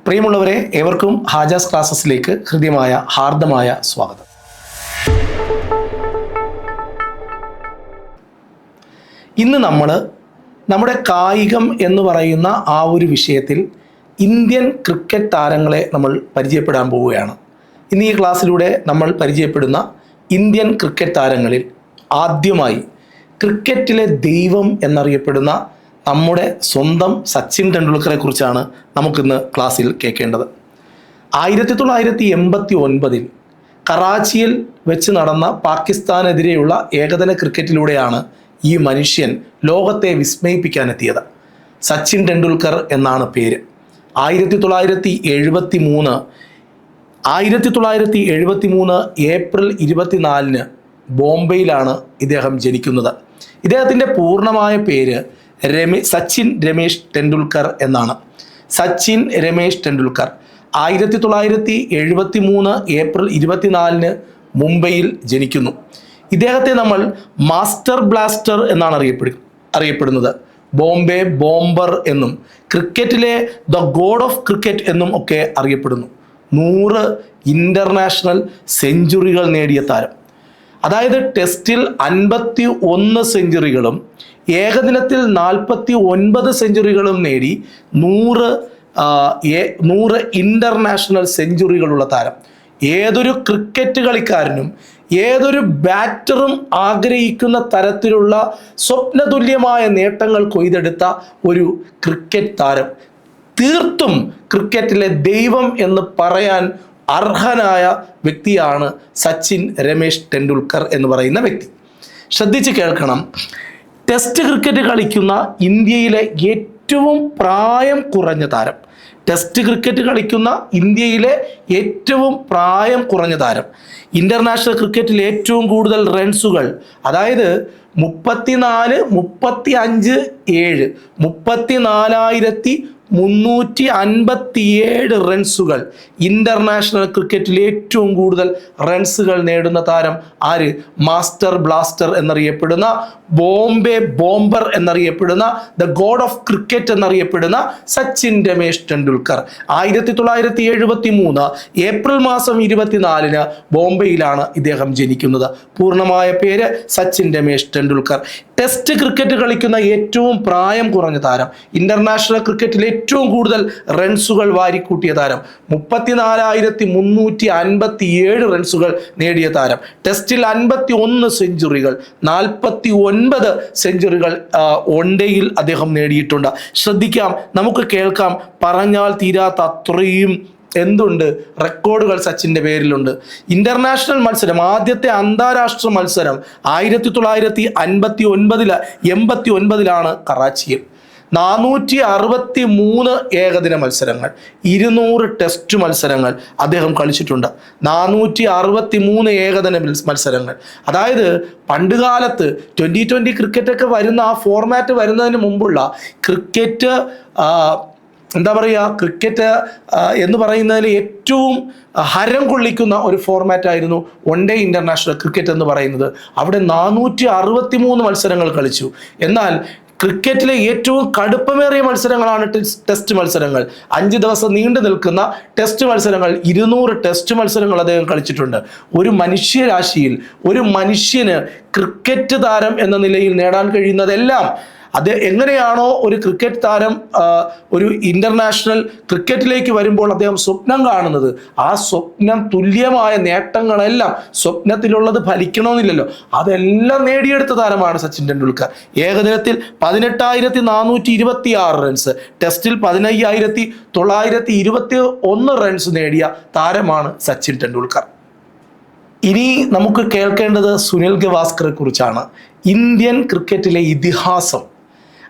പ്രിയമുള്ളവരെ, ഏവർക്കും ഹാജാസ് ക്ലാസ്സസിലേക്ക് ഹൃദ്യമായ ഹാർദമായ സ്വാഗതം. ഇന്ന് നമ്മുടെ കായികം എന്ന് പറയുന്ന ആ ഒരു വിഷയത്തിൽ ഇന്ത്യൻ ക്രിക്കറ്റ് താരങ്ങളെ നമ്മൾ പരിചയപ്പെടാൻ പോവുകയാണ്. ഇന്ന് ഈ ക്ലാസ്സിലൂടെ നമ്മൾ പരിചയപ്പെടുന്ന ഇന്ത്യൻ ക്രിക്കറ്റ് താരങ്ങളിൽ ആദ്യമായി ക്രിക്കറ്റിലെ ദൈവം എന്നറിയപ്പെടുന്ന നമ്മുടെ സ്വന്തം സച്ചിൻ ടെണ്ടുൽക്കറെ കുറിച്ചാണ് നമുക്കിന്ന് ക്ലാസ്സിൽ കേൾക്കേണ്ടത്. 1989 കറാച്ചിയിൽ വെച്ച് നടന്ന പാകിസ്ഥാനെതിരെയുള്ള ഏകദിന ക്രിക്കറ്റിലൂടെയാണ് ഈ മനുഷ്യൻ ലോകത്തെ വിസ്മയിപ്പിക്കാനെത്തിയത്. സച്ചിൻ ടെണ്ടുൽക്കർ എന്നാണ് പേര്. 1973 ഏപ്രിൽ 24 ബോംബെയിലാണ് ഇദ്ദേഹം ജനിക്കുന്നത്. ഇദ്ദേഹത്തിൻ്റെ പൂർണ്ണമായ പേര് സച്ചിൻ രമേശ് ടെണ്ടുൽക്കർ എന്നാണ്. സച്ചിൻ രമേശ് ടെണ്ടുൽക്കർ 1973 ഏപ്രിൽ 24 മുംബൈയിൽ ജനിക്കുന്നു. ഇദ്ദേഹത്തെ നമ്മൾ മാസ്റ്റർ ബ്ലാസ്റ്റർ എന്നാണ് അറിയപ്പെടുന്നത്. ബോംബെ ബോംബർ എന്നും ക്രിക്കറ്റിലെ ദ ഗോഡ് ഓഫ് ക്രിക്കറ്റ് എന്നും ഒക്കെ അറിയപ്പെടുന്നു. 100 ഇൻ്റർനാഷണൽ സെഞ്ചുറികൾ നേടിയ താരം. അതായത് ടെസ്റ്റിൽ 51 സെഞ്ചുറികളും ഏകദിനത്തിൽ 49 സെഞ്ചുറികളും നേടി 100 ഇൻ്റർനാഷണൽ സെഞ്ചുറികളുള്ള താരം. ഏതൊരു ക്രിക്കറ്റ് കളിക്കാരനും ഏതൊരു ബാറ്ററും ആഗ്രഹിക്കുന്ന തരത്തിലുള്ള സ്വപ്നതുല്യമായ നേട്ടങ്ങൾ കൊയ്തെടുത്ത ഒരു ക്രിക്കറ്റ് താരം. തീർത്തും ക്രിക്കറ്റിലെ ദൈവം എന്ന് പറയാൻ അർഹനായ വ്യക്തിയാണ് സച്ചിൻ രമേശ് ടെണ്ടുൽക്കർ എന്ന് പറയുന്ന വ്യക്തി. ശ്രദ്ധിച്ച് കേൾക്കണം. ടെസ്റ്റ് ക്രിക്കറ്റ് കളിക്കുന്ന ഇന്ത്യയിലെ ഏറ്റവും പ്രായം കുറഞ്ഞ താരം. ടെസ്റ്റ് ക്രിക്കറ്റ് കളിക്കുന്ന ഇന്ത്യയിലെ ഏറ്റവും പ്രായം കുറഞ്ഞ താരം. ഇൻ്റർനാഷണൽ ക്രിക്കറ്റിൽ ഏറ്റവും കൂടുതൽ റൺസുകൾ, അതായത് 34, 35, 7 34,357 റൺസുകൾ. ഇൻ്റർനാഷണൽ ക്രിക്കറ്റിൽ ഏറ്റവും കൂടുതൽ റൺസുകൾ നേടുന്ന താരം ആര്? മാസ്റ്റർ ബ്ലാസ്റ്റർ എന്നറിയപ്പെടുന്ന, ബോംബെ ബോംബർ എന്നറിയപ്പെടുന്ന, ദ ഗോഡ് ഓഫ് ക്രിക്കറ്റ് എന്നറിയപ്പെടുന്ന സച്ചിൻ രമേശ് ടെണ്ടുൽക്കർ. 1973 ഏപ്രിൽ 24 ബോംബെയിലാണ് ഇദ്ദേഹം ജനിക്കുന്നത്. പൂർണ്ണമായ പേര് സച്ചിൻ രമേശ് ടെണ്ടുൽക്കർ. ടെസ്റ്റ് ക്രിക്കറ്റ് കളിക്കുന്ന ഏറ്റവും പ്രായം കുറഞ്ഞ താരം. ഇൻ്റർനാഷണൽ ക്രിക്കറ്റിൽ ഏറ്റവും കൂടുതൽ റൺസുകൾ വാരിക്കൂട്ടിയ താരം. 34,357 റൺസുകൾ നേടിയ താരം. ടെസ്റ്റിൽ 51 സെഞ്ചുറികൾ, 49 സെഞ്ചുറികൾ വൺഡേയിൽ അദ്ദേഹം നേടിയിട്ടുണ്ട്. ശ്രദ്ധിക്കാം, നമുക്ക് കേൾക്കാം. പറഞ്ഞാൽ തീരാത്ത അത്രയും എന്തുണ്ട് റെക്കോർഡുകൾ സച്ചിൻ്റെ പേരിലുണ്ട്. ഇൻ്റർനാഷണൽ മത്സരം, ആദ്യത്തെ അന്താരാഷ്ട്ര മത്സരം 1989 കറാച്ചിയിൽ. 463 ഏകദിന മത്സരങ്ങൾ, 200 ടെസ്റ്റ് മത്സരങ്ങൾ അദ്ദേഹം കളിച്ചിട്ടുണ്ട്. 463 ഏകദിന മത്സരങ്ങൾ. അതായത് പണ്ടുകാലത്ത് 2020 ക്രിക്കറ്റൊക്കെ വരുന്ന ആ ഫോർമാറ്റ് വരുന്നതിന് മുമ്പുള്ള ക്രിക്കറ്റ് ക്രിക്കറ്റ് എന്ന് പറയുന്നതിൽ ഏറ്റവും ഹരം കൊള്ളിക്കുന്ന ഒരു ഫോർമാറ്റായിരുന്നു വൺ ഡേ ഇൻ്റർനാഷണൽ ക്രിക്കറ്റ് എന്ന് പറയുന്നത്. അവിടെ 463 മത്സരങ്ങൾ കളിച്ചു. എന്നാൽ ക്രിക്കറ്റിലെ ഏറ്റവും കടുപ്പമേറിയ മത്സരങ്ങളാണ് ടെസ്റ്റ് മത്സരങ്ങൾ. 5 ദിവസം നീണ്ടു നിൽക്കുന്ന ടെസ്റ്റ് മത്സരങ്ങൾ, 200 ടെസ്റ്റ് മത്സരങ്ങൾ അദ്ദേഹം കളിച്ചിട്ടുണ്ട്. ഒരു മനുഷ്യരാശിയിൽ ഒരു മനുഷ്യന് ക്രിക്കറ്റ് താരം എന്ന നിലയിൽ നേടാൻ കഴിയുന്നതെല്ലാം അത് എങ്ങനെയാണോ ഒരു ക്രിക്കറ്റ് താരം ഒരു ഇൻ്റർനാഷണൽ ക്രിക്കറ്റിലേക്ക് വരുമ്പോൾ അദ്ദേഹം സ്വപ്നം കാണുന്നത്, ആ സ്വപ്നം തുല്യമായ നേട്ടങ്ങളെല്ലാം, സ്വപ്നത്തിലുള്ളത് ഫലിക്കണമെന്നില്ലല്ലോ, അതെല്ലാം നേടിയെടുത്ത താരമാണ് സച്ചിൻ ടെണ്ടുൽക്കർ. ഏകദിനത്തിൽ 18,426 റൺസ്, ടെസ്റ്റിൽ 15,921 റൺസ് നേടിയ താരമാണ് സച്ചിൻ ടെണ്ടുൽക്കർ. ഇനി നമുക്ക് കേൾക്കേണ്ടത് സുനിൽ ഗവാസ്കറെ കുറിച്ചാണ്. ഇന്ത്യൻ ക്രിക്കറ്റിലെ ഇതിഹാസം.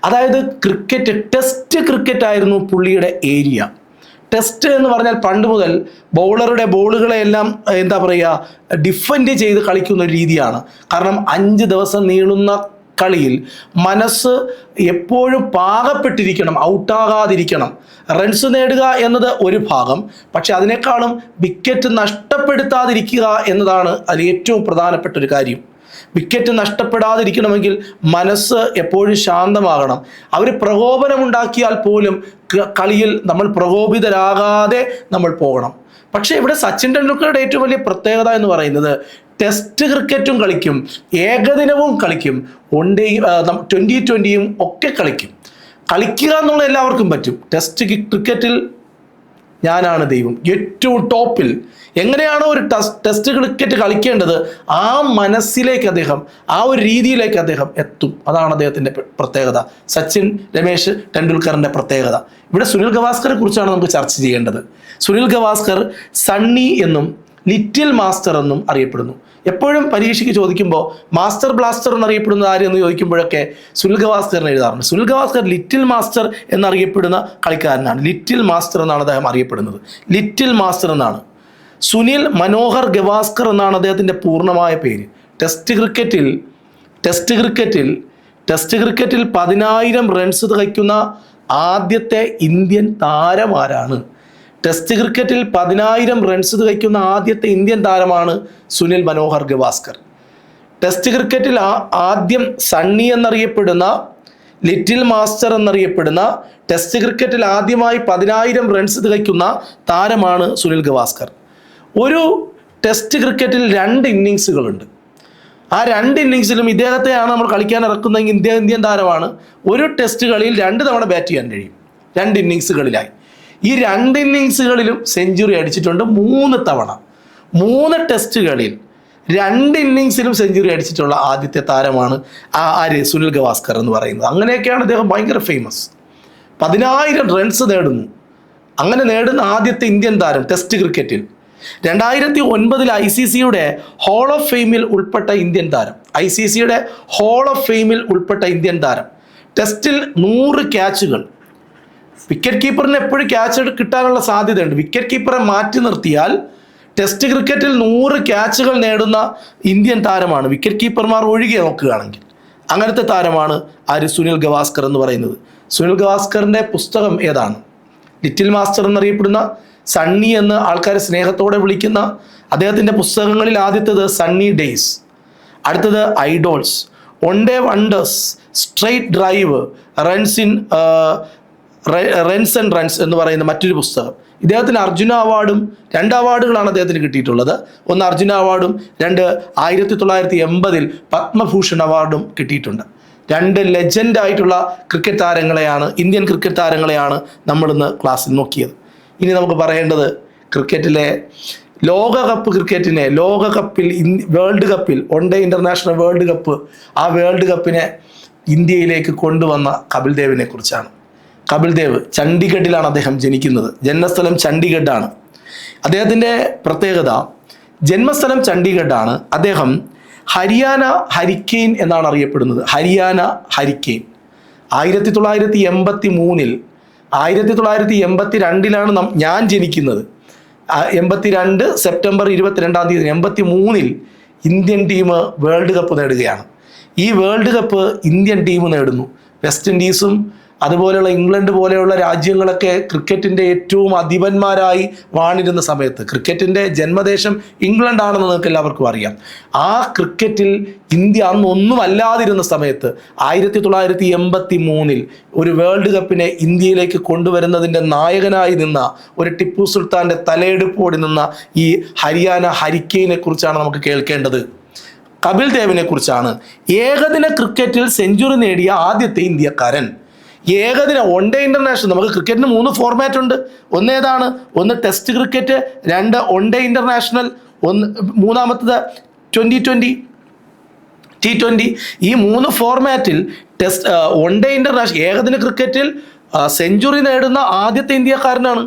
അതായത് ക്രിക്കറ്റ്, ടെസ്റ്റ് ക്രിക്കറ്റ് ആയിരുന്നു പുള്ളിയുടെ ഏരിയ. ടെസ്റ്റ് എന്ന് പറഞ്ഞാൽ പണ്ട് മുതൽ ബൗളറുടെ ബോളുകളെല്ലാം ഡിഫെൻഡ് ചെയ്ത് കളിക്കുന്ന ഒരു രീതിയാണ്. കാരണം 5 ദിവസം നീളുന്ന കളിയിൽ മനസ്സ് എപ്പോഴും പാകപ്പെട്ടിരിക്കണം, ഔട്ടാകാതിരിക്കണം. റൺസ് നേടുക എന്നത് ഒരു ഭാഗം, പക്ഷെ അതിനേക്കാളും വിക്കറ്റ് നഷ്ടപ്പെടുത്താതിരിക്കുക എന്നതാണ് അതിൽ ഏറ്റവും പ്രധാനപ്പെട്ട ഒരു കാര്യം. വിക്കറ്റ് നഷ്ടപ്പെടാതിരിക്കണമെങ്കിൽ മനസ്സ് എപ്പോഴും ശാന്തമാകണം. അവർ പ്രകോപനമുണ്ടാക്കിയാൽ പോലും കളിയിൽ നമ്മൾ പ്രകോപിതരാകാതെ നമ്മൾ പോകണം. പക്ഷേ ഇവിടെ സച്ചിൻ ടെണ്ടുൽക്കറുടെ ഏറ്റവും വലിയ പ്രത്യേകത എന്ന് പറയുന്നത് ടെസ്റ്റ് ക്രിക്കറ്റും കളിക്കും, ഏകദിനവും കളിക്കും, T20യും ഒക്കെ കളിക്കും. കളിക്കുക എന്നുള്ള എല്ലാവർക്കും പറ്റും. ടെസ്റ്റ് ക്രിക്കറ്റിൽ ഞാനാണ് ദൈവം, ഏറ്റവും ടോപ്പിൽ. എങ്ങനെയാണോ ഒരു ടെസ്റ്റ് ക്രിക്കറ്റ് കളിക്കേണ്ടത് ആ മനസ്സിലേക്ക് അദ്ദേഹം, ആ ഒരു രീതിയിലേക്ക് അദ്ദേഹം എത്തും. അതാണ് അദ്ദേഹത്തിൻ്റെ പ്രത്യേകത, സച്ചിൻ രമേശ് ടെണ്ടുൽക്കറിൻ്റെ പ്രത്യേകത. ഇവിടെ സുനിൽ ഗവാസ്കറെ കുറിച്ചാണ് നമുക്ക് ചർച്ച ചെയ്യേണ്ടത്. സുനിൽ ഗവാസ്കർ സണ്ണി എന്നും ലിറ്റിൽ മാസ്റ്റർ എന്നും അറിയപ്പെടുന്നു. എപ്പോഴും പരീക്ഷയ്ക്ക് ചോദിക്കുമ്പോൾ മാസ്റ്റർ ബ്ലാസ്റ്റർ എന്നറിയപ്പെടുന്നത് ആരെന്ന് ചോദിക്കുമ്പോഴൊക്കെ സുനിൽ ഗവാസ്കറിനെ എഴുതാറുണ്ട്. സുനിൽ ഗവാസ്കർ ലിറ്റിൽ മാസ്റ്റർ എന്നറിയപ്പെടുന്ന കളിക്കാരനാണ്. ലിറ്റിൽ മാസ്റ്റർ എന്നാണ് അദ്ദേഹം അറിയപ്പെടുന്നത്. ലിറ്റിൽ മാസ്റ്റർ എന്നാണ്. സുനിൽ മനോഹർ ഗവാസ്കർ എന്നാണ് അദ്ദേഹത്തിൻ്റെ പൂർണ്ണമായ പേര്. ടെസ്റ്റ് ക്രിക്കറ്റിൽ 10,000 റൺസ് തികയ്ക്കുന്ന ആദ്യത്തെ ഇന്ത്യൻ താരമാരാണ്? ടെസ്റ്റ് ക്രിക്കറ്റിൽ 10,000 റൺസ് തികയ്ക്കുന്ന ആദ്യത്തെ ഇന്ത്യൻ താരമാണ് സുനിൽ മനോഹർ ഗവാസ്കർ. ടെസ്റ്റ് ക്രിക്കറ്റിൽ ആദ്യം സണ്ണി എന്നറിയപ്പെടുന്ന, ലിറ്റിൽ മാസ്റ്റർ എന്നറിയപ്പെടുന്ന, ടെസ്റ്റ് ക്രിക്കറ്റിൽ ആദ്യമായി 10,000 റൺസ് തികയ്ക്കുന്ന താരമാണ് സുനിൽ ഗവാസ്കർ. ഒരു ടെസ്റ്റ് ക്രിക്കറ്റിൽ 2 ഇന്നിങ്സുകളുണ്ട്. ആ 2 ഇന്നിങ്സിലും ഇദ്ദേഹത്തെയാണ് നമ്മൾ കളിക്കാൻ ഇറക്കുന്നതെങ്കിൽ ഇന്ത്യൻ താരമാണ്. ഒരു ടെസ്റ്റ് കളിയിൽ 2 തവണ ബാറ്റ് ചെയ്യാൻ കഴിയും, 2 ഇന്നിങ്സുകളിലായി. ഈ 2 ഇന്നിങ്സുകളിലും സെഞ്ചുറി അടിച്ചിട്ടുണ്ട് 3 തവണ. 3 ടെസ്റ്റുകളിൽ 2 ഇന്നിങ്സിലും സെഞ്ചുറി അടിച്ചിട്ടുള്ള ആദ്യത്തെ താരമാണ് സുനിൽ ഗവാസ്കർ എന്ന് പറയുന്നത്. അങ്ങനെയൊക്കെയാണ് അദ്ദേഹം ഭയങ്കര ഫേമസ്. 10,000 റൺസ് നേടുന്നു. അങ്ങനെ നേടുന്ന ആദ്യത്തെ ഇന്ത്യൻ താരം ടെസ്റ്റ് ക്രിക്കറ്റിൽ. 2009 ICCയുടെ ഹോൾ ഓഫ് ഫെയിമിൽ ഉൾപ്പെട്ട ഇന്ത്യൻ താരം. ICCയുടെ ഹോൾ ഓഫ് ഫെയിമിൽ ഉൾപ്പെട്ട ഇന്ത്യൻ താരം. ടെസ്റ്റിൽ 100 ക്യാച്ചുകൾ. വിക്കറ്റ് കീപ്പറിന് എപ്പോഴും ക്യാച്ച് കിട്ടാനുള്ള സാധ്യതയുണ്ട്. വിക്കറ്റ് കീപ്പറെ മാറ്റി നിർത്തിയാൽ ടെസ്റ്റ് ക്രിക്കറ്റിൽ 100 ക്യാച്ചുകൾ നേടുന്ന ഇന്ത്യൻ താരമാണ്, വിക്കറ്റ് കീപ്പർമാർ ഒഴികെ നോക്കുകയാണെങ്കിൽ. അങ്ങനത്തെ താരമാണ് സുനിൽ ഗവാസ്കർ എന്ന് പറയുന്നത്. സുനിൽ ഗവാസ്കറിൻ്റെ പുസ്തകം ഏതാണ്? ലിറ്റിൽ മാസ്റ്റർ എന്നറിയപ്പെടുന്ന, സണ്ണി എന്ന് ആൾക്കാർ സ്നേഹത്തോടെ വിളിക്കുന്ന അദ്ദേഹത്തിൻ്റെ പുസ്തകങ്ങളിൽ ആദ്യത്തേത് സണ്ണി ഡേയ്സ്, അടുത്തത് idols, one day wonders, straight drive, runs and runs എന്ന് പറയുന്ന മറ്റൊരു പുസ്തകം. ഇദ്ദേഹത്തിന് അർജുന അവാർഡും 2 അവാർഡുകളാണ് അദ്ദേഹത്തിന് കിട്ടിയിട്ടുള്ളത്. ഒന്ന് അർജുന അവാർഡും 2 1980 പത്മഭൂഷൺ അവാർഡും കിട്ടിയിട്ടുണ്ട്. 2 ലെജൻഡായിട്ടുള്ള ക്രിക്കറ്റ് താരങ്ങളെയാണ്, ഇന്ത്യൻ ക്രിക്കറ്റ് താരങ്ങളെയാണ് നമ്മളിന്ന് ക്ലാസ്സിൽ നോക്കിയത്. ഇനി നമുക്ക് പറയേണ്ടത് ക്രിക്കറ്റിലെ വേൾഡ് കപ്പിൽ one day international world cup, ആ വേൾഡ് കപ്പിനെ ഇന്ത്യയിലേക്ക് കൊണ്ടുവന്ന കപിൽ ദേവിനെ കുറിച്ചാണ്. കപിൽ ദേവ് ചണ്ഡീഗഡിലാണ് അദ്ദേഹം ജനിക്കുന്നത്. ജന്മസ്ഥലം ചണ്ഡീഗഡാണ്. അദ്ദേഹത്തിൻ്റെ പ്രത്യേകത, ജന്മസ്ഥലം ചണ്ഡീഗഡാണ്. അദ്ദേഹം ഹരിയാന ഹരിക്കെയിൻ എന്നാണ് അറിയപ്പെടുന്നത്. ഹരിയാന ഹരിക്കെയിൻ 1983 1982 ഞാൻ ജനിക്കുന്നത്. 82 September 22 83 Indian team world cup നേടുകയാണ്. ഈ വേൾഡ് കപ്പ് ഇന്ത്യൻ ടീം നേടുന്നു. വെസ്റ്റ് ഇൻഡീസും അതുപോലെയുള്ള ഇംഗ്ലണ്ട് പോലെയുള്ള രാജ്യങ്ങളൊക്കെ ക്രിക്കറ്റിൻ്റെ ഏറ്റവും അധിപന്മാരായി വാണിരുന്ന സമയത്ത്, ക്രിക്കറ്റിൻ്റെ ജന്മദേശം ഇംഗ്ലണ്ടാണെന്ന് നിങ്ങൾക്ക് എല്ലാവർക്കും അറിയാം. ആ ക്രിക്കറ്റിൽ ഇന്ത്യ അന്ന് ഒന്നുമല്ലാതിരുന്ന സമയത്ത് 1983 ഒരു വേൾഡ് കപ്പിനെ ഇന്ത്യയിലേക്ക് കൊണ്ടുവരുന്നതിൻ്റെ നായകനായി നിന്ന, ഒരു ടിപ്പു സുൽത്താൻ്റെ തലയെടുപ്പോടി നിന്ന ഈ ഹരിയാന ഹരിക്കെയിനെ കുറിച്ചാണ് നമുക്ക് കേൾക്കേണ്ടത്. കപിൽ ദേവിനെ കുറിച്ചാണ്. ഏകദിന ക്രിക്കറ്റിൽ സെഞ്ചുറി നേടിയ ആദ്യത്തെ ഇന്ത്യക്കാരൻ. ഏകദിന വൺ ഡേ ഇൻ്റർനാഷണൽ, നമുക്ക് ക്രിക്കറ്റിന് 3 ഫോർമാറ്റ് ഉണ്ട്. ഏതാണ്? ഒന്ന് test cricket, 2 one day international, മൂന്നാമത്തത് T20. ഈ 3 ഫോർമാറ്റിൽ വൺ ഡേ ഇൻ്റർനാഷണൽ ഏകദിന ക്രിക്കറ്റിൽ സെഞ്ചുറി നേടുന്ന ആദ്യത്തെ ഇന്ത്യക്കാരനാണ്.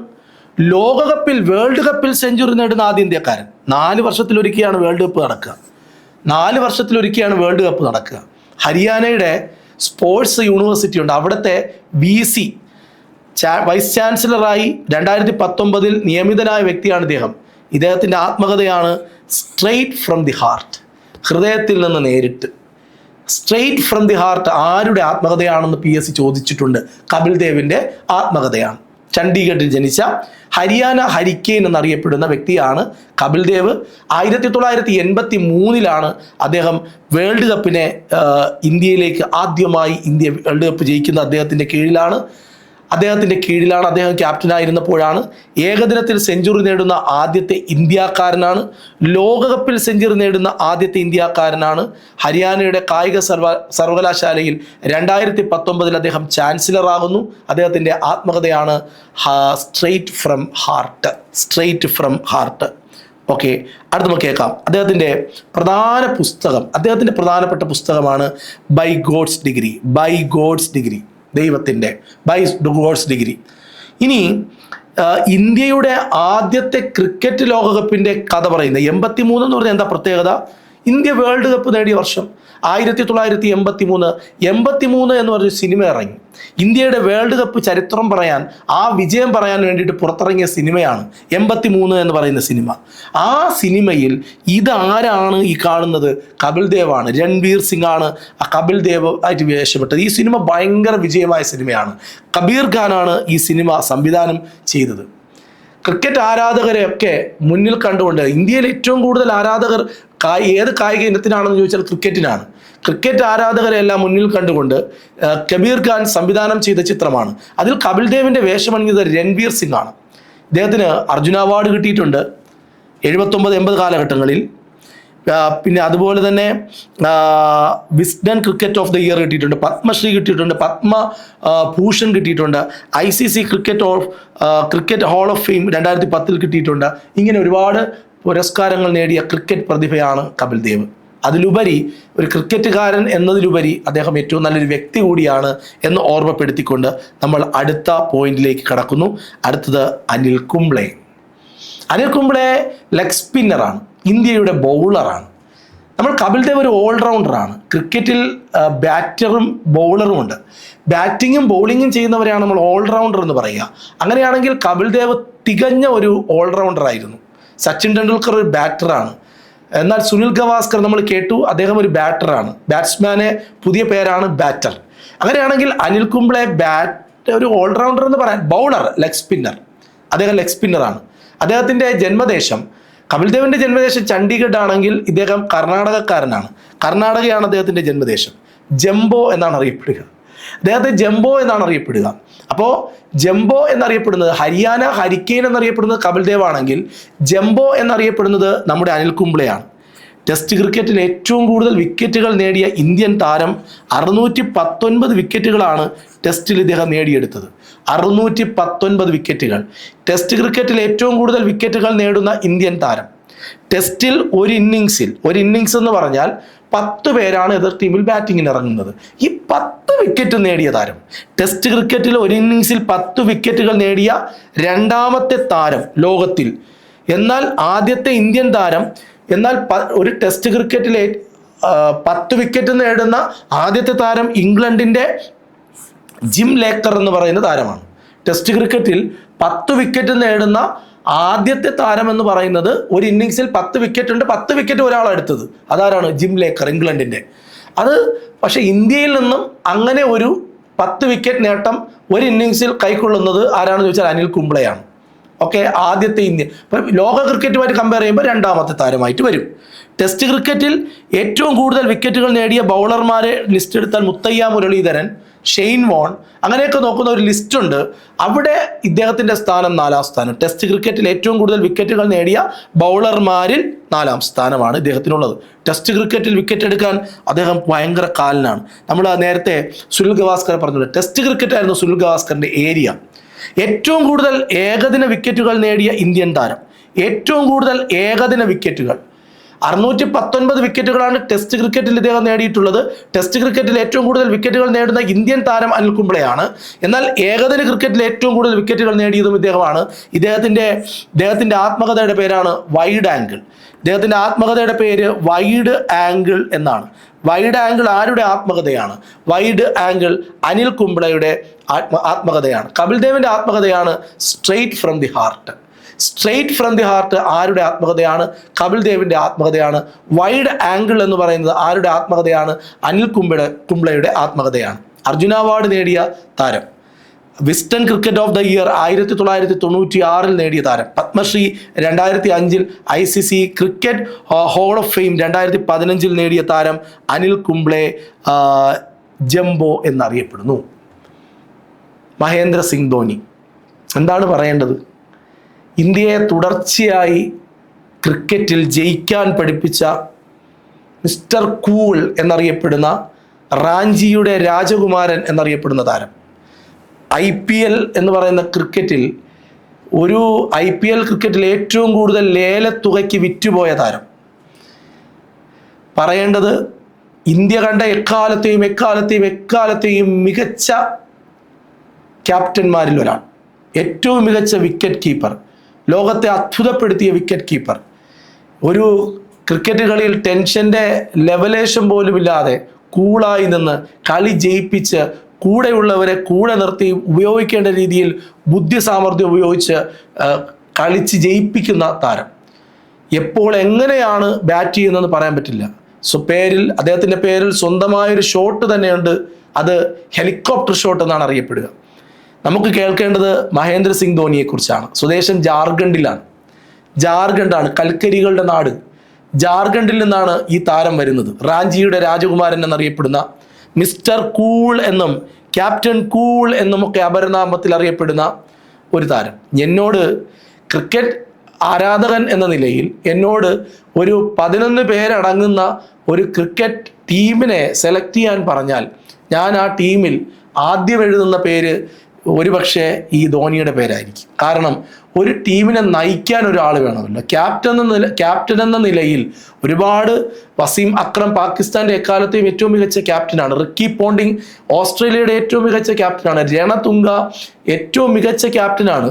ലോകകപ്പിൽ വേൾഡ് കപ്പിൽ സെഞ്ചുറി നേടുന്ന ആദ്യ ഇന്ത്യക്കാരൻ. 4 വർഷത്തിലൊരിക്കലാണ് വേൾഡ് കപ്പ് നടക്കുക. 4 വർഷത്തിലൊരിക്കലാണ് വേൾഡ് കപ്പ് നടക്കുക. ഹരിയാനയുടെ സ്പോർട്സ് യൂണിവേഴ്സിറ്റി ഉണ്ട്. അവിടുത്തെ VC വൈസ് ചാൻസലറായി 2019 നിയമിതനായ വ്യക്തിയാണ് ഇദ്ദേഹം. ഇദ്ദേഹത്തിൻ്റെ ആത്മകഥയാണ് സ്ട്രെയിറ്റ് ഫ്രം ദി ഹാർട്ട്, ഹൃദയത്തിൽ നിന്ന് നേരിട്ട്. സ്ട്രെയിറ്റ് ഫ്രം ദി ഹാർട്ട് ആരുടെ ആത്മകഥയാണെന്ന് PSC ചോദിച്ചിട്ടുണ്ട്. കപിൽ ദേവിൻ്റെ ആത്മകഥയാണ്. ചണ്ഡീഗഡിൽ ജനിച്ച ഹരിയാന ഹരിക്കെയിൻ എന്നറിയപ്പെടുന്ന വ്യക്തിയാണ് കപിൽ ദേവ്. 1983 അദ്ദേഹം വേൾഡ് കപ്പിനെ ഇന്ത്യയിലേക്ക് ആദ്യമായി വേൾഡ് കപ്പ് ജയിക്കുന്ന അദ്ദേഹത്തിൻ്റെ കീഴിലാണ് അദ്ദേഹം ക്യാപ്റ്റനായിരുന്നപ്പോഴാണ്. ഏകദിനത്തിൽ സെഞ്ചുറി നേടുന്ന ആദ്യത്തെ ഇന്ത്യക്കാരനാണ്. ലോകകപ്പിൽ സെഞ്ചുറി നേടുന്ന ആദ്യത്തെ ഇന്ത്യക്കാരനാണ്. ഹരിയാനയുടെ കായിക സർവകലാശാലയിൽ 2019 അദ്ദേഹം ചാൻസലർ ആകുന്നു. അദ്ദേഹത്തിൻ്റെ ആത്മകഥയാണ് സ്ട്രെയിറ്റ് ഫ്രം ഹാർട്ട്. ഓക്കെ, അടുത്ത് നമുക്ക് കേൾക്കാം. അദ്ദേഹത്തിൻ്റെ പ്രധാനപ്പെട്ട പുസ്തകമാണ് ബൈ ഗോഡ്സ് ഡിഗ്രി, ദൈവത്തിൻ്റെ ബൈ ഗോഡ്സ് ഡിഗ്രി. ഇനി ഇന്ത്യയുടെ ആദ്യത്തെ ക്രിക്കറ്റ് ലോകകപ്പിൻ്റെ കഥ പറയുന്നത് 83 എന്ന് പറഞ്ഞാൽ എന്താ പ്രത്യേകത? ഇന്ത്യ വേൾഡ് കപ്പ് നേടിയ വർഷം 1983 എന്ന് പറഞ്ഞൊരു സിനിമ ഇറങ്ങി. ഇന്ത്യയുടെ വേൾഡ് കപ്പ് ചരിത്രം പറയാൻ, ആ വിജയം പറയാൻ വേണ്ടിയിട്ട് പുറത്തിറങ്ങിയ സിനിമയാണ് 83 എന്ന് പറയുന്ന സിനിമ. ആ സിനിമയിൽ ഇതാരാണ് ഈ കാണുന്നത്? കപിൽ ദേവാണ്. രൺവീർ സിംഗ് ആണ് ആ കപിൽ ദേവ് ആയിട്ട് വേഷപ്പെട്ടത്. ഈ സിനിമ ഭയങ്കര വിജയമായ സിനിമയാണ്. കബീർ ഖാനാണ് ഈ സിനിമ സംവിധാനം ചെയ്തത്. ക്രിക്കറ്റ് ആരാധകരെയൊക്കെ മുന്നിൽ കണ്ടുകൊണ്ട് ഇന്ത്യയിൽ ഏറ്റവും കൂടുതൽ ആരാധകർ ഏത് കായിക ഇനത്തിനാണെന്ന് ചോദിച്ചാൽ ക്രിക്കറ്റിനാണ്. ക്രിക്കറ്റ് ആരാധകരെല്ലാം മുന്നിൽ കണ്ടുകൊണ്ട് കബീർ ഖാൻ സംവിധാനം ചെയ്ത ചിത്രമാണ്. അതിൽ കപിൽ ദേവിൻ്റെ വേഷമണിഞ്ഞത് രൺവീർ സിംഗ് ആണ്. ഇദ്ദേഹത്തിന് അർജുന അവാർഡ് കിട്ടിയിട്ടുണ്ട് 79-80 കാലഘട്ടങ്ങളിൽ. പിന്നെ അതുപോലെ തന്നെ Wisden cricket of the year കിട്ടിയിട്ടുണ്ട്, പത്മശ്രീ കിട്ടിയിട്ടുണ്ട്, പത്മഭൂഷൺ കിട്ടിയിട്ടുണ്ട്, ICC cricket hall of fame 2010 കിട്ടിയിട്ടുണ്ട്. ഇങ്ങനെ ഒരുപാട് പുരസ്കാരങ്ങൾ നേടിയ ക്രിക്കറ്റ് പ്രതിഭയാണ് കപിൽ ദേവ്. അതിലുപരി ഒരു ക്രിക്കറ്റുകാരൻ എന്നതിലുപരി അദ്ദേഹം ഏറ്റവും നല്ലൊരു വ്യക്തി കൂടിയാണ് എന്ന് ഓർമ്മപ്പെടുത്തിക്കൊണ്ട് നമ്മൾ അടുത്ത പോയിന്റിലേക്ക് കടക്കുന്നു. അടുത്തത് അനിൽ കുംബ്ലെ. ലെഗ് സ്പിന്നറാണ്, ഇന്ത്യയുടെ ബൗളറാണ്. നമ്മൾ കപിൽ ദേവ് ഒരു ഓൾറൗണ്ടറാണ്. ക്രിക്കറ്റിൽ ബാറ്ററും ബൗളറും ഉണ്ട്. ബാറ്റിങ്ങും ബൗളിങ്ങും ചെയ്യുന്നവരെയാണ് നമ്മൾ ഓൾറൗണ്ടർ എന്ന് പറയുക. അങ്ങനെയാണെങ്കിൽ കപിൽ ദേവ് തികഞ്ഞ ഒരു ഓൾറൗണ്ടർ ആയിരുന്നു. സച്ചിൻ ടെണ്ടുൽക്കർ ഒരു ബാറ്ററാണ്. എന്നാൽ സുനിൽ ഗവാസ്കർ നമ്മൾ കേട്ടു, അദ്ദേഹം ഒരു ബാറ്ററാണ്. ബാറ്റ്സ്മാനെ പുതിയ പേരാണ് ബാറ്റർ. അങ്ങനെയാണെങ്കിൽ അനിൽ കുംബ്ലെ ഒരു ഓൾറൗണ്ടർ എന്ന് പറയാൻ, ബൗളർ, ലെഗ് സ്പിന്നർ. അദ്ദേഹം ലെഗ് സ്പിന്നറാണ്. അദ്ദേഹത്തിൻ്റെ ജന്മദേശം, കപിൽ ദേവിൻ്റെ ജന്മദേശം ചണ്ഡീഗഡ് ആണെങ്കിൽ ഇദ്ദേഹം കർണാടകക്കാരനാണ്. കർണാടകയാണ് അദ്ദേഹത്തിൻ്റെ ജന്മദേശം. ജംബോ എന്നാണ് അറിയപ്പെടുക. അപ്പോൾ ജംബോ എന്നറിയപ്പെടുന്നത് ഹരിയാന ഹരിക്കെയിൻ എന്നറിയപ്പെടുന്നത് കപിൽ ദേവ് ആണെങ്കിൽ ജംബോ എന്നറിയപ്പെടുന്നത് നമ്മുടെ അനിൽ കുംബ്ലെയാണ്. ടെസ്റ്റ് ക്രിക്കറ്റിൽ ഏറ്റവും കൂടുതൽ വിക്കറ്റുകൾ നേടിയ ഇന്ത്യൻ താരം 619 വിക്കറ്റുകളാണ് ടെസ്റ്റിൽ ഇദ്ദേഹം നേടിയെടുത്തത്. 619 വിക്കറ്റുകൾ. ടെസ്റ്റ് ക്രിക്കറ്റിൽ ഏറ്റവും കൂടുതൽ വിക്കറ്റുകൾ നേടുന്ന ഇന്ത്യൻ താരം. ടെസ്റ്റിൽ ഒരു ഇന്നിങ്സ് എന്ന് പറഞ്ഞാൽ 10 പേരാണ് എതിർ ടീമിൽ ബാറ്റിങ്ങിന് ഇറങ്ങുന്നത്. ഈ 10 വിക്കറ്റ് നേടിയ താരം, ടെസ്റ്റ് ക്രിക്കറ്റിൽ ഒരു ഇന്നിങ്സിൽ 10 വിക്കറ്റുകൾ നേടിയ രണ്ടാമത്തെ താരം ലോകത്തിൽ. എന്നാൽ ആദ്യത്തെ ഇന്ത്യൻ താരം, എന്നാൽ ഒരു ടെസ്റ്റ് ക്രിക്കറ്റിലെ 10 വിക്കറ്റ് നേടുന്ന ആദ്യത്തെ താരം ഇംഗ്ലണ്ടിൻ്റെ ജിം ലേക്കർ എന്ന് പറയുന്ന താരമാണ്. ടെസ്റ്റ് ക്രിക്കറ്റിൽ 10 വിക്കറ്റ് നേടുന്ന ആദ്യത്തെ താരം എന്ന് പറയുന്നത് ഒരു ഇന്നിങ്സിൽ 10 വിക്കറ്റ് ഉണ്ട്, 10 വിക്കറ്റ് ഒരാളെടുത്തത്. അതാരാണ്? ജിം ലേക്കർ, ഇംഗ്ലണ്ടിൻ്റെ. അത് പക്ഷേ ഇന്ത്യയിൽ നിന്നും അങ്ങനെ ഒരു 10 വിക്കറ്റ് നേട്ടം ഒരു ഇന്നിങ്സിൽ കൈക്കൊള്ളുന്നത് ആരാണെന്ന് ചോദിച്ചാൽ അനിൽ കുംബ്ലെയാണ്. ഓക്കെ, ആദ്യത്തെ ഇന്ത്യൻ. ഇപ്പം ലോക ക്രിക്കറ്റുമായിട്ട് കമ്പയർ ചെയ്യുമ്പോൾ രണ്ടാമത്തെ താരമായിട്ട് വരും. ടെസ്റ്റ് ക്രിക്കറ്റിൽ ഏറ്റവും കൂടുതൽ വിക്കറ്റുകൾ നേടിയ ബൗളർമാരെ ലിസ്റ്റ് എടുത്താൽ മുത്തയ്യ മുരളീധരൻ, ഷെയ്ൻ വോൺ, അങ്ങനെയൊക്കെ നോക്കുന്ന ഒരു ലിസ്റ്റുണ്ട്. അവിടെ ഇദ്ദേഹത്തിൻ്റെ സ്ഥാനം 4ാം സ്ഥാനം. ടെസ്റ്റ് ക്രിക്കറ്റിൽ ഏറ്റവും കൂടുതൽ വിക്കറ്റുകൾ നേടിയ ബൗളർമാരിൽ 4ാം സ്ഥാനമാണ് ഇദ്ദേഹത്തിനുള്ളത്. ടെസ്റ്റ് ക്രിക്കറ്റിൽ വിക്കറ്റ് എടുക്കാൻ അദ്ദേഹം ഭയങ്കര കാലനാണ്. നമ്മൾ നേരത്തെ സുനിൽ ഗവാസ്കർ പറഞ്ഞത് ടെസ്റ്റ് ക്രിക്കറ്റ് ആയിരുന്നു സുനിൽ ഗവാസ്കറിൻ്റെ ഏരിയ. ഏറ്റവും കൂടുതൽ ഏകദിന വിക്കറ്റുകൾ നേടിയ ഇന്ത്യൻ താരം, ഏറ്റവും കൂടുതൽ ഏകദിന വിക്കറ്റുകൾ 619 വിക്കറ്റുകളാണ് ടെസ്റ്റ് ക്രിക്കറ്റിൽ ഇദ്ദേഹം നേടിയിട്ടുള്ളത്. ടെസ്റ്റ് ക്രിക്കറ്റിൽ ഏറ്റവും കൂടുതൽ വിക്കറ്റുകൾ നേടുന്ന ഇന്ത്യൻ താരം അനിൽ കുംബ്ലെയാണ്. എന്നാൽ ഏകദിന ക്രിക്കറ്റിൽ ഏറ്റവും കൂടുതൽ വിക്കറ്റുകൾ നേടിയതും ഇദ്ദേഹമാണ്. ഇദ്ദേഹത്തിൻ്റെ ആത്മകഥയുടെ പേരാണ് വൈഡ് ആംഗിൾ. ഇദ്ദേഹത്തിൻ്റെ ആത്മകഥയുടെ പേര് വൈഡ് ആംഗിൾ എന്നാണ്. വൈഡ് ആംഗിൾ ആരുടെ ആത്മകഥയാണ്? വൈഡ് ആംഗിൾ അനിൽ കുംബ്ലെയുടെ ആത്മകഥയാണ്. കപിൽ ദേവിൻ്റെ ആത്മകഥയാണ് സ്ട്രെയിറ്റ് ഫ്രം ദി ഹാർട്ട്. ആരുടെ ആത്മകഥയാണ്? കപിൽ ദേവിൻ്റെ ആത്മകഥയാണ്. വൈഡ് ആംഗിൾ എന്ന് പറയുന്നത് ആരുടെ ആത്മകഥയാണ്? അനിൽ കുംബ്ലെയുടെ ആത്മകഥയാണ്. അർജുന അവാർഡ് നേടിയ താരം. Wisden cricket of the year 1996 നേടിയ താരം, Padmashri 2005 ICC cricket hall of fame 2015 നേടിയ താരം അനിൽ കുംബ്ലെ ജംബോ എന്നറിയപ്പെടുന്നു. മഹേന്ദ്ര സിംഗ് ധോനി, എന്താണ് പറയേണ്ടത്? ഇന്ത്യയെ തുടർച്ചയായി ക്രിക്കറ്റിൽ ജയിക്കാൻ പഠിപ്പിച്ച മിസ്റ്റർ കൂൾ എന്നറിയപ്പെടുന്ന, റാഞ്ചിയുടെ രാജകുമാരൻ എന്നറിയപ്പെടുന്ന താരം. IPL എന്ന് പറയുന്ന ക്രിക്കറ്റിൽ ക്രിക്കറ്റിൽ ഏറ്റവും കൂടുതൽ ലേലത്തുകയ്ക്ക് വിറ്റുപോയ താരം. പറയേണ്ടത് ഇന്ത്യ കണ്ട എക്കാലത്തെയും മികച്ച ക്യാപ്റ്റന്മാരിൽ ഒരാൾ, ഏറ്റവും മികച്ച വിക്കറ്റ് കീപ്പർ, ലോകത്തെ അത്ഭുതപ്പെടുത്തിയ വിക്കറ്റ് കീപ്പർ. ഒരു ക്രിക്കറ്റ് കളിയിൽ ടെൻഷൻ്റെ ലെവലേഷൻ പോലുമില്ലാതെ കൂളായി നിന്ന് കളി ജയിപ്പിച്ച് കൂടെയുള്ളവരെ കൂടെ നിർത്തി ഉപയോഗിക്കേണ്ട രീതിയിൽ ബുദ്ധി സാമർഥ്യം ഉപയോഗിച്ച് കളിച്ച് ജയിപ്പിക്കുന്ന താരം. എപ്പോൾ എങ്ങനെയാണ് ബാറ്റ് ചെയ്യുന്നതെന്ന് പറയാൻ പറ്റില്ല. അദ്ദേഹത്തിൻ്റെ പേരിൽ സ്വന്തമായൊരു ഷോട്ട് തന്നെയുണ്ട്. അത് ഹെലികോപ്റ്റർ ഷോട്ട് എന്നാണ് അറിയപ്പെടുക. നമുക്ക് കേൾക്കേണ്ടത് മഹേന്ദ്ര സിംഗ് ധോനിയെക്കുറിച്ചാണ്. സ്വദേശം ജാർഖണ്ഡാണ്, കൽക്കരികളുടെ നാട്. ജാർഖണ്ഡിൽ നിന്നാണ് ഈ താരം വരുന്നത്. റാഞ്ചിയുടെ രാജകുമാരൻ എന്നറിയപ്പെടുന്ന, മിസ്റ്റർ കൂൾ എന്നും ക്യാപ്റ്റൻ കൂൾ എന്നുമൊക്കെ അപരനാമത്തിൽ അറിയപ്പെടുന്ന ഒരു താരം. എന്നോട് ക്രിക്കറ്റ് ആരാധകൻ എന്ന നിലയിൽ ഒരു 11 പേരടങ്ങുന്ന ഒരു ക്രിക്കറ്റ് ടീമിനെ സെലക്ട് ചെയ്യാൻ പറഞ്ഞാൽ ഞാൻ ആ ടീമിൽ ആദ്യം എഴുതുന്ന പേര് ഒരുപക്ഷെ ഈ ധോനിയുടെ പേരായിരിക്കും. കാരണം ഒരു ടീമിനെ നയിക്കാൻ ഒരാൾ വേണമല്ലോ. ക്യാപ്റ്റൻ എന്ന നിലയിൽ ഒരുപാട്, വസീം അക്രം പാകിസ്ഥാന്റെ എക്കാലത്തെയും ഏറ്റവും മികച്ച ക്യാപ്റ്റനാണ്. റിക്കി പോണ്ടിങ് ഓസ്ട്രേലിയയുടെ ഏറ്റവും മികച്ച ക്യാപ്റ്റനാണ്. രണതുംഗ ഏറ്റവും മികച്ച ക്യാപ്റ്റനാണ്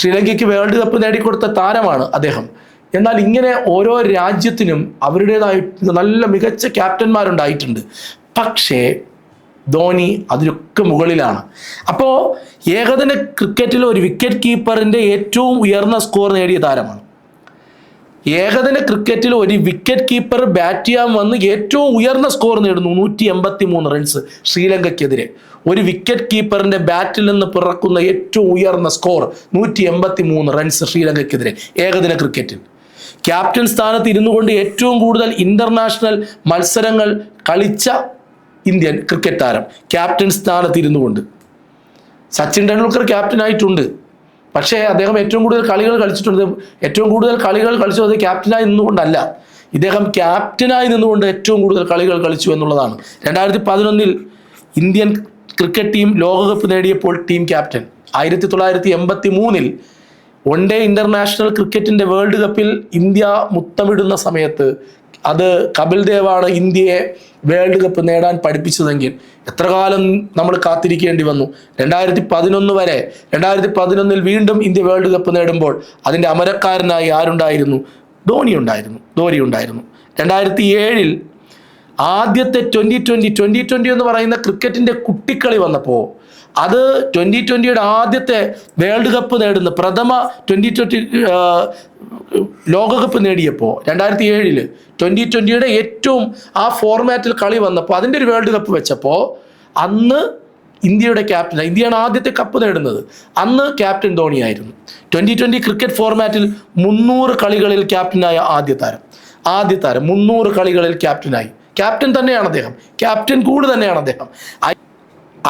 ശ്രീലങ്കയ്ക്ക് വേൾഡ് കപ്പ് നേടിക്കൊടുത്ത താരമാണ് അദ്ദേഹം. എന്നാൽ ഇങ്ങനെ ഓരോ രാജ്യത്തിനും അവരുടേതായ നല്ല മികച്ച ക്യാപ്റ്റന്മാരുണ്ടായിട്ടുണ്ട്. പക്ഷേ ധോനി അതിലൊക്കെ മുകളിലാണ്. അപ്പോൾ ഏകദിന ക്രിക്കറ്റിൽ ഒരു വിക്കറ്റ് കീപ്പറിൻ്റെ ഏറ്റവും ഉയർന്ന സ്കോർ നേടിയ താരമാണ്. ഏകദിന ക്രിക്കറ്റിൽ ഒരു വിക്കറ്റ് കീപ്പർ ബാറ്റ് ചെയ്യാൻ വന്ന് ഏറ്റവും ഉയർന്ന സ്കോർ നേടുന്നു, 183 റൺസ് ശ്രീലങ്കയ്ക്കെതിരെ. ഒരു വിക്കറ്റ് കീപ്പറിൻ്റെ ബാറ്റിൽ നിന്ന് പിറക്കുന്ന ഏറ്റവും ഉയർന്ന സ്കോർ 183 റൺസ് ശ്രീലങ്കയ്ക്കെതിരെ ഏകദിന ക്രിക്കറ്റിൽ. ക്യാപ്റ്റൻ സ്ഥാനത്ത് ഇരുന്നു കൊണ്ട് ഏറ്റവും കൂടുതൽ ഇന്റർനാഷണൽ മത്സരങ്ങൾ കളിച്ച ഇന്ത്യൻ ക്രിക്കറ്റ് താരം ക്യാപ്റ്റൻ സ്ഥാനത്ത് ഇരുന്നു കൊണ്ട്. സച്ചിൻ ടെണ്ടുൽക്കർ ക്യാപ്റ്റനായിട്ടുണ്ട്, പക്ഷേ അദ്ദേഹം ഏറ്റവും കൂടുതൽ കളികൾ കളിച്ചത് ക്യാപ്റ്റനായി നിന്നുകൊണ്ടല്ല. ഇദ്ദേഹം ക്യാപ്റ്റനായി നിന്നുകൊണ്ട് ഏറ്റവും കൂടുതൽ കളികൾ കളിച്ചു എന്നുള്ളതാണ്. 2011 ഇന്ത്യൻ ക്രിക്കറ്റ് ടീം ലോകകപ്പ് നേടിയപ്പോൾ ടീം ക്യാപ്റ്റൻ. 1983 1-ഡേ ഇന്റർനാഷണൽ ക്രിക്കറ്റിന്റെ വേൾഡ് കപ്പിൽ ഇന്ത്യ മുത്തമിടുന്ന സമയത്ത് അത് കപിൽ ദേവാണ് ഇന്ത്യയെ വേൾഡ് കപ്പ് നേടാൻ പഠിപ്പിച്ചതെങ്കിൽ എത്ര കാലം നമ്മൾ കാത്തിരിക്കേണ്ടി വന്നു. 2011 വരെ. 2011 വീണ്ടും ഇന്ത്യ വേൾഡ് കപ്പ് നേടുമ്പോൾ അതിൻ്റെ അമരക്കാരനായി ആരുണ്ടായിരുന്നു? ധോനി ഉണ്ടായിരുന്നു. 2007 ആദ്യത്തെ 2020 എന്ന് പറയുന്ന ക്രിക്കറ്റിൻ്റെ കുട്ടിക്കളി വന്നപ്പോൾ അത് 2020 ആദ്യത്തെ വേൾഡ് കപ്പ് നേടുന്ന പ്രഥമ 2020 ലോകകപ്പ് നേടിയപ്പോൾ 2007 2020 ഏറ്റവും ആ ഫോർമാറ്റിൽ കളി വന്നപ്പോൾ അതിൻ്റെ ഒരു വേൾഡ് കപ്പ് വെച്ചപ്പോൾ അന്ന് ഇന്ത്യയുടെ ക്യാപ്റ്റൻ, ഇന്ത്യയാണ് ആദ്യത്തെ കപ്പ് നേടുന്നത്, അന്ന് ക്യാപ്റ്റൻ ധോണിയായിരുന്നു. 2020 ക്രിക്കറ്റ് ഫോർമാറ്റിൽ 300 കളികളിൽ ക്യാപ്റ്റനായ ആദ്യ താരം 300 കളികളിൽ ക്യാപ്റ്റനായി. ക്യാപ്റ്റൻ തന്നെയാണ് അദ്ദേഹം, ക്യാപ്റ്റൻ കൂടെ തന്നെയാണ് അദ്ദേഹം.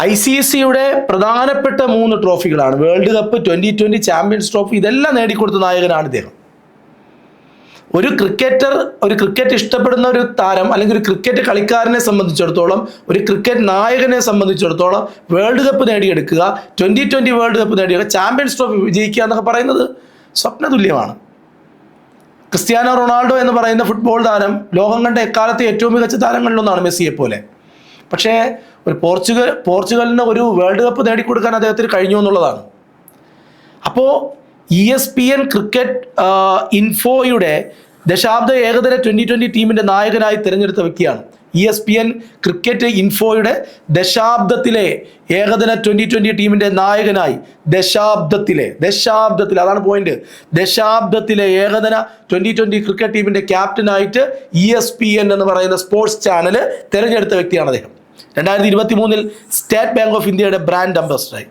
ICCയുടെ പ്രധാനപ്പെട്ട 3 ട്രോഫികളാണ് വേൾഡ് കപ്പ്, 2020 ചാമ്പ്യൻസ് ട്രോഫി, ഇതെല്ലാം നേടിക്കൊടുത്ത നായകനാണ് ഇദ്ദേഹം. ഒരു ക്രിക്കറ്റ് ഇഷ്ടപ്പെടുന്ന ഒരു താരം അല്ലെങ്കിൽ ഒരു ക്രിക്കറ്റ് കളിക്കാരനെ സംബന്ധിച്ചിടത്തോളം, ഒരു ക്രിക്കറ്റ് നായകനെ സംബന്ധിച്ചിടത്തോളം വേൾഡ് കപ്പ് നേടിയെടുക്കുക, 2020 വേൾഡ് കപ്പ് നേടിയെടുക്കുക, ചാമ്പ്യൻസ് ട്രോഫി വിജയിക്കുക എന്നൊക്കെ പറയുന്നത് സ്വപ്നതുല്യമാണ്. ക്രിസ്ത്യാനോ റൊണാൾഡോ എന്ന് പറയുന്ന ഫുട്ബോൾ താരം ലോകം കണ്ട എക്കാലത്തെ ഏറ്റവും മികച്ച താരങ്ങളിലൊന്നാണ്, മെസ്സിയെ പോലെ. പക്ഷേ ഒരു പോർച്ചുഗലിന് ഒരു വേൾഡ് കപ്പ് നേടിക്കൊടുക്കാൻ അദ്ദേഹത്തിന് കഴിഞ്ഞു എന്നുള്ളതാണ്. അപ്പോൾ ESPN ക്രിക്കറ്റ് ഇൻഫോയുടെ ദശാബ്ദ ഏകദിന 2020 ടീമിൻ്റെ നായകനായി തിരഞ്ഞെടുത്ത വ്യക്തിയാണ്. ESPN ക്രിക്കറ്റ് ഇൻഫോയുടെ ദശാബ്ദത്തിലെ ഏകദിന 2020 ടീമിൻ്റെ നായകനായി ദശാബ്ദത്തിലെ അതാണ് പോയിന്റ്, ദശാബ്ദത്തിലെ ഏകദിന 2020 ക്രിക്കറ്റ് ടീമിൻ്റെ ക്യാപ്റ്റനായിട്ട് ESPN എന്ന് പറയുന്ന സ്പോർട്സ് ചാനൽ തിരഞ്ഞെടുത്ത വ്യക്തിയാണ് അദ്ദേഹം. 2023 സ്റ്റേറ്റ് ബാങ്ക് ഓഫ് ഇന്ത്യയുടെ ബ്രാൻഡ് അംബാസിഡറായി.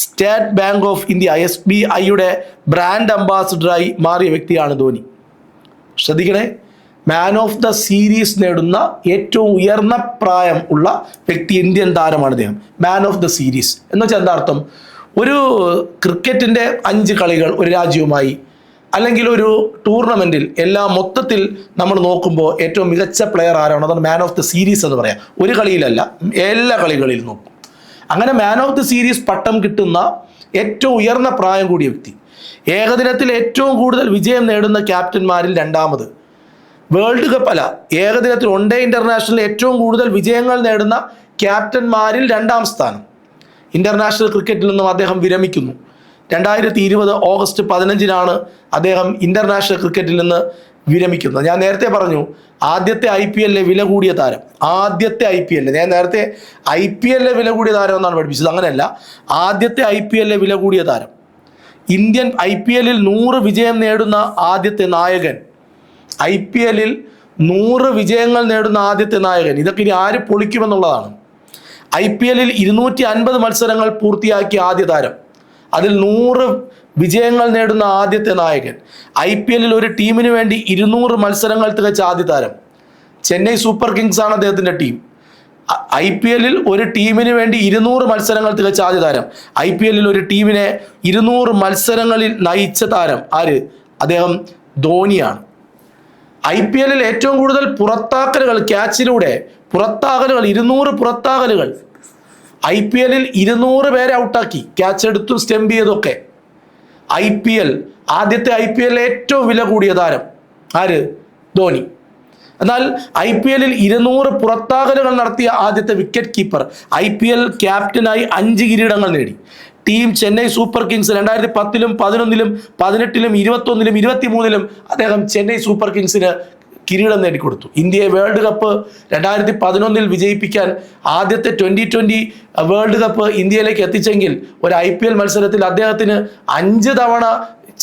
സ്റ്റേറ്റ് ബാങ്ക് ഓഫ് ഇന്ത്യ SBIയുടെ ബ്രാൻഡ് അംബാസിഡറായി മാറിയ വ്യക്തിയാണ് ധോനി. ശ്രദ്ധിക്കണേ, മാൻ ഓഫ് ദ സീരീസ് നേടുന്ന ഏറ്റവും ഉയർന്ന പ്രായം ഉള്ള വ്യക്തി ഇന്ത്യൻ താരമാണ് അദ്ദേഹം. മാൻ ഓഫ് ദ സീരീസ് എന്ന് വെച്ചാൽ എന്താ അർത്ഥം? ഒരു ക്രിക്കറ്റിൻ്റെ 5 കളികൾ ഒരു രാജ്യവുമായി, അല്ലെങ്കിൽ ഒരു ടൂർണമെൻറ്റിൽ എല്ലാം മൊത്തത്തിൽ നമ്മൾ നോക്കുമ്പോൾ ഏറ്റവും മികച്ച പ്ലെയർ ആരാണോ അതാണ് മാൻ ഓഫ് ദ സീരീസ് എന്ന് പറയാം. ഒരു കളിയിലല്ല, എല്ലാ കളികളിലും നോക്കും. അങ്ങനെ മാൻ ഓഫ് ദ സീരീസ് പട്ടം കിട്ടുന്ന ഏറ്റവും ഉയർന്ന പ്രായം കൂടിയ വ്യക്തി, ഏകദിനത്തിൽ ഏറ്റവും കൂടുതൽ വിജയം നേടുന്ന ക്യാപ്റ്റന്മാരിൽ 2ാമത്, വേൾഡ് കപ്പ് അല്ല ഏകദിനത്തിൽ വൺ ഡേ ഇൻ്റർനാഷണൽ ഏറ്റവും കൂടുതൽ വിജയങ്ങൾ നേടുന്ന ക്യാപ്റ്റന്മാരിൽ 2ാം സ്ഥാനം. ഇൻ്റർനാഷണൽ ക്രിക്കറ്റിൽ നിന്നും അദ്ദേഹം വിരമിക്കുന്നു. 2020 ഓഗസ്റ്റ് 15 അദ്ദേഹം ഇൻ്റർനാഷണൽ ക്രിക്കറ്റിൽ നിന്ന് വിരമിക്കുന്നത്. ഞാൻ നേരത്തെ പറഞ്ഞു, ആദ്യത്തെ IPL വില കൂടിയ താരം, ആദ്യത്തെ IPL, ഞാൻ നേരത്തെ IPL വില കൂടിയ താരം എന്നാണ് പഠിപ്പിച്ചത്, അങ്ങനെയല്ല, ആദ്യത്തെ IPL വില കൂടിയ താരം, ഇന്ത്യൻ IPL 100 വിജയം നേടുന്ന ആദ്യത്തെ നായകൻ, IPL 100 വിജയങ്ങൾ നേടുന്ന ആദ്യത്തെ നായകൻ. ഇതൊക്കെ ഇനി ആര് പൊളിക്കുമെന്നുള്ളതാണ്. IPL 250 മത്സരങ്ങൾ പൂർത്തിയാക്കിയ ആദ്യ താരം, അതിൽ 100 വിജയങ്ങൾ നേടുന്ന ആദ്യത്തെ നായകൻ, IPL ഒരു ടീമിന് വേണ്ടി 200 മത്സരങ്ങൾ തികച്ച ആദ്യ താരം. ചെന്നൈ സൂപ്പർ കിങ്സ് ആണ് അദ്ദേഹത്തിൻ്റെ ടീം. IPL ഒരു ടീമിന് വേണ്ടി 200 മത്സരങ്ങൾ തികച്ച ആദ്യ താരം, IPL ഒരു ടീമിനെ 200 മത്സരങ്ങളിൽ നയിച്ച താരം ആര്? അദ്ദേഹം ധോനിയാണ്. IPL ഏറ്റവും കൂടുതൽ പുറത്താക്കലുകൾ, ക്യാച്ചിലൂടെ പുറത്താകലുകൾ, 200 പുറത്താകലുകൾ, IPL 200 പേരെ ഔട്ടാക്കി, ക്യാച്ച് എടുത്തും സ്റ്റെമ്പ് ചെയ്തൊക്കെ. ആദ്യത്തെ IPL ഏറ്റവും വില കൂടിയ താരം ആര്? ധോനി. എന്നാൽ IPL 200 പുറത്താകലുകൾ നടത്തിയ ആദ്യത്തെ വിക്കറ്റ് കീപ്പർ, IPL ക്യാപ്റ്റനായി 5 കിരീടങ്ങൾ നേടി. ടീം ചെന്നൈ സൂപ്പർ കിങ്സ് 2010, 11, 18, 21, 23 അദ്ദേഹം ചെന്നൈ സൂപ്പർ കിങ്സിന് കിരീടം നേടിക്കൊടുത്തു. ഇന്ത്യയെ വേൾഡ് കപ്പ് 2011 വിജയിപ്പിക്കാൻ ആദ്യത്തെ 2020 വേൾഡ് കപ്പ് ഇന്ത്യയിലേക്ക് എത്തിച്ചെങ്കിൽ ഒരു IPL മത്സരത്തിൽ അദ്ദേഹത്തിന് 5 തവണ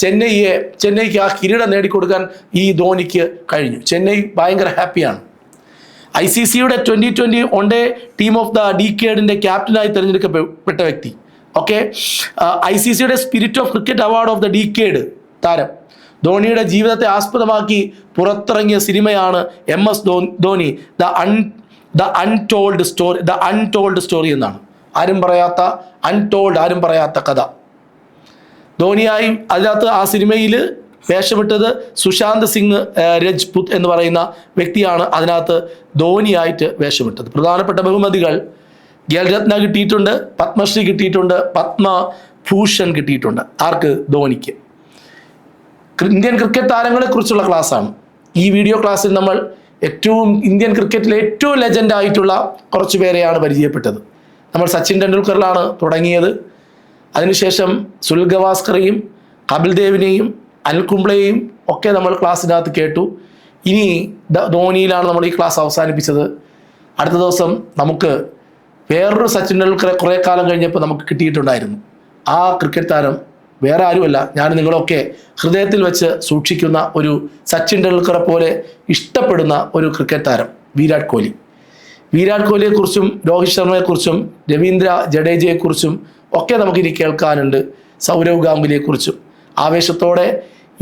ചെന്നൈക്ക് ആ കിരീടം നേടിക്കൊടുക്കാൻ ഈ ധോനിക്ക് കഴിഞ്ഞു. ചെന്നൈ ഭയങ്കര ഹാപ്പിയാണ്. ICCയുടെ 2020 one day team of the ഡീക്കേഡിൻ്റെ ക്യാപ്റ്റനായി തിരഞ്ഞെടുക്കപ്പെട്ട വ്യക്തി. ഓക്കെ, ICCയുടെ spirit of cricket award of the decade താരം. ധോണിയുടെ ജീവിതത്തെ ആസ്പദമാക്കി പുറത്തിറങ്ങിയ സിനിമയാണ് MS Dhoni the untold story എന്നാണ്. ആരും പറയാത്ത കഥ. ധോണിയായി അതിനകത്ത് ആ സിനിമയിൽ വേഷമിട്ടത് സുശാന്ത് സിംഗ് രജ്പുത് എന്ന് പറയുന്ന വ്യക്തിയാണ് അതിനകത്ത് ധോനിയായിട്ട് വേഷമിട്ടത്. പ്രധാനപ്പെട്ട ബഹുമതികൾ ഖേൽരത്ന കിട്ടിയിട്ടുണ്ട്, പത്മശ്രീ കിട്ടിയിട്ടുണ്ട്, പത്മഭൂഷൺ കിട്ടിയിട്ടുണ്ട്. ആർക്ക്? ധോനിക്ക്. ഇന്ത്യൻ ക്രിക്കറ്റ് താരങ്ങളെ കുറിച്ചുള്ള ക്ലാസ്സാണ്. ഈ വീഡിയോ ക്ലാസ്സിൽ നമ്മൾ ഇന്ത്യൻ ക്രിക്കറ്റിലെ ഏറ്റവും ലെജൻഡ് ആയിട്ടുള്ള കുറച്ച് പേരെയാണ് പരിചയപ്പെട്ടത്. നമ്മൾ സച്ചിൻ ടെണ്ടുൽക്കറിലാണ് തുടങ്ങിയത്. അതിനുശേഷം സുനിൽ ഗവാസ്കറെയും കപിൽ ദേവിനെയും അനിൽ കുംബ്ലെയും ഒക്കെ നമ്മൾ ക്ലാസ്സിനകത്ത് കേട്ടു. ഇനി ധോനിയിലാണ് നമ്മൾ ഈ ക്ലാസ് അവസാനിപ്പിച്ചത്. അടുത്ത ദിവസം നമുക്ക് വേറൊരു സച്ചിൻ ടെണ്ടുൽക്കറെ കുറേ കാലം കഴിഞ്ഞപ്പോൾ നമുക്ക് കിട്ടിയിട്ടുണ്ടായിരുന്നു. ആ ക്രിക്കറ്റ് താരം വേറെ ആരുമല്ല, ഞാൻ നിങ്ങളൊക്കെ ഹൃദയത്തിൽ വെച്ച് സൂക്ഷിക്കുന്ന ഒരു സച്ചിൻ ടെണ്ടുൽക്കറെ പോലെ ഇഷ്ടപ്പെടുന്ന ഒരു ക്രിക്കറ്റ് താരം വിരാട് കോഹ്ലി. വിരാട് കോഹ്ലിയെക്കുറിച്ചും രോഹിത് ശർമ്മയെക്കുറിച്ചും രവീന്ദ്ര ജഡേജയെക്കുറിച്ചും ഒക്കെ നമുക്കിനി കേൾക്കാനുണ്ട്. സൗരവ് ഗാംഗുലിയെക്കുറിച്ചും. ആവേശത്തോടെ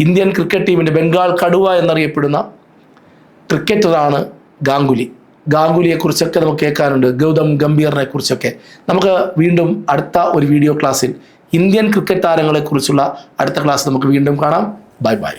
ഇന്ത്യൻ ക്രിക്കറ്റ് ടീമിൻ്റെ ബംഗാൾ കടുവ എന്നറിയപ്പെടുന്ന ക്രിക്കറ്ററാണ് ഗാംഗുലിയെക്കുറിച്ചൊക്കെ നമുക്ക് കേൾക്കാനുണ്ട്. ഗൗതം ഗംഭീറിനെ കുറിച്ചൊക്കെ നമുക്ക് വീണ്ടും അടുത്ത ഒരു വീഡിയോ ക്ലാസ്സിൽ ഇന്ത്യൻ ക്രിക്കറ്റ് താരങ്ങളെക്കുറിച്ചുള്ള അടുത്ത ക്ലാസ് നമുക്ക് വീണ്ടും കാണാം. Bye bye.